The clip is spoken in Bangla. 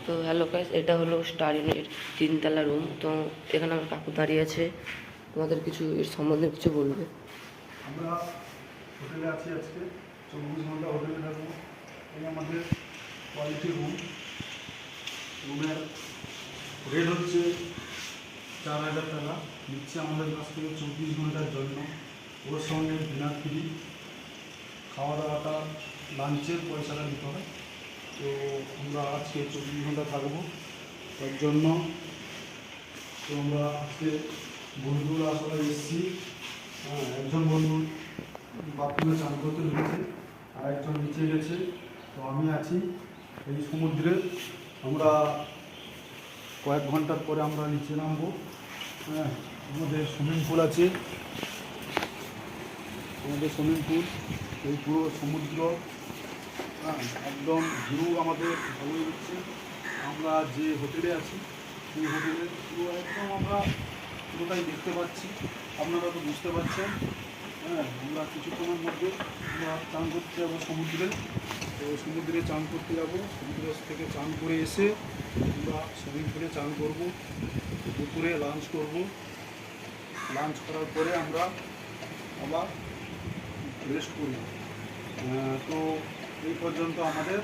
তো হ্যালো গাইস, এটা হলো স্টার ইনের 3 তলা রুম। তো এখানে আমার কাকু দাঁড়িয়ে আছে, তোমাদের কিছু এর সম্বন্ধে কিছু বলবে। আমরা হোটেলে আছি আজকে, 24 ঘন্টা হোটেলে থাকবো। এই আমাদের কোয়ালিটি রুম। রুমের রেট হচ্ছে 4000 টাকা নিচ্ছে আমাদের কাছ থেকে 24 ঘন্টার জন্য। ওর সঙ্গে ডিনার ফ্রি, খাওয়া দাওয়াটা লাঞ্চের পয়সাটা দিতে হয়। তো আমরা আজকে 24 ঘন্টা থাকবো তার জন্য। তো আমরা আজকে বন্ধুরা আসলে এসেছি। একজন বন্ধু বাথরুমে চান করতে ঢুকেছে, আর একজন নিচে গেছে। তো আমি আছি এই সমুদ্রে। আমরা কয়েক ঘন্টার পরে আমরা নিচে নামবো। আমাদের সুইমিং পুল আছে, আমাদের সুইমিং পুল, এই পুরো সমুদ্র। একদম ভিউ আমাদের ভালোই হচ্ছে। আমরা যে হোটেলে আছি সেই হোটেলের পুরো একদম আমরা পুরোটাই দেখতে পাচ্ছি, আপনারা তো বুঝতে পারছেন। আমরা কিছুক্ষণের মধ্যে আমরা চান করতে যাবো সমুদ্রে। তো সমুদ্রে চান করতে যাবো, সমুদ্র থেকে চান করে এসে আমরা সুইমিং পুলে চান করবো। দুপুরে লাঞ্চ করব, লাঞ্চ করার পরে আমরা আবার রেস্ট করব। তো এই পর্যন্ত আমাদের